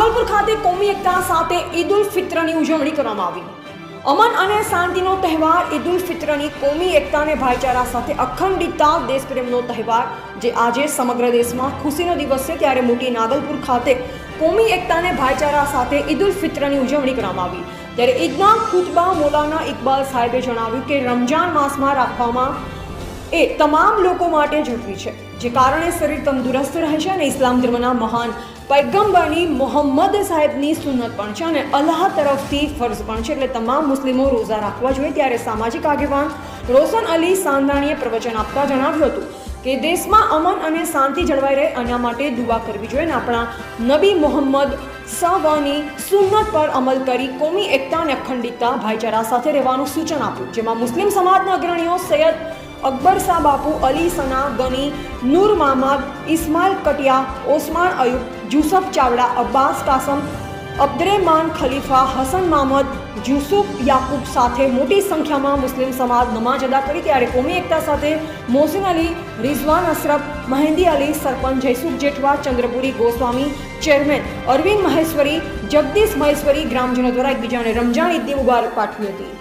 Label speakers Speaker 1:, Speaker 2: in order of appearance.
Speaker 1: નાગલપુર ખાતે કોમી એકતા સાથે ઈદ ઉલ ફિત્રની ઉજવણી કરવામાં આવી। અમન અને શાંતિનો તહેવાર ઈદ ઉલ ફિત્રની કોમી એકતા અને ભાઈચારા સાથે અખંડિતતા દેશપ્રેમનો તહેવાર જે આજે સમગ્ર દેશમાં ખુશીનો દિવસ છે, ત્યારે મોટી નાગલપુર ખાતે કોમી એકતા અને ભાઈચારા સાથે ઈદ ઉલ ફિત્રની ઉજવણી કરવામાં આવી। ત્યારે ઈદના ખુતબા મૌલાના ઇકબાલ સાહેબે જણાવ્યું કે રમજાન માસમાં રાખવામાં એ તમામ લોકો માટે જરૂરી છે, જે કારણે શરીર તંદુરસ્ત રહે છે અને ઇસ્લામ ધર્મના મહાન પૈગંબરની મોહમ્મદ સાહેબની સુન્નત પણ છે અને અલ્લાહ તરફથી ફરજ પણ છે, એટલે તમામ મુસ્લિમો રોઝા રાખવા જોઈએ। ત્યારે સામાજિક આગેવાન રોશન અલી સાંધાણીએ પ્રવચન આપતા જણાવ્યું હતું કે દેશમાં અમન અને શાંતિ જળવાઈ રહે એના માટે દુઆ કરવી જોઈએ અને આપણા નબી મોહમ્મદ સાહબની સુન્નત પર અમલ કરી કોમી એકતા અને અખંડિતતા ભાઈચારા સાથે રહેવાનું સૂચન આપ્યું, જેમાં મુસ્લિમ સમાજના અગ્રણીઓ સૈયદ અકબર શાહ બાપુ, અલી સના ગની, નૂર મહમદ, ઇસ્માઇલ કટિયા, ઓસમાન અયુબ, યુસુફ ચાવડા, અબ્બાસ કાસમ, અબ્દુર્રહમાન ખલીફા, હસન મહમદ, યુસુફ યાકુબ સાથે મોટી સંખ્યામાં મુસ્લિમ સમાજ નમાજ અદા કરી। ત્યારે કોમી એકતા સાથે મોહસિન અલી, રિઝવાન અશરફ, મહેંદી અલી, સરપંચ જયસુખ જેઠવા, ચંદ્રપુરી ગોસ્વામી, ચેરમેન અરવિંદ મહેશ્વરી, જગદીશ મહેશ્વરી, ગ્રામજનો દ્વારા એકબીજાને રમજાન ઈદની મુબારક પાઠવી હતી।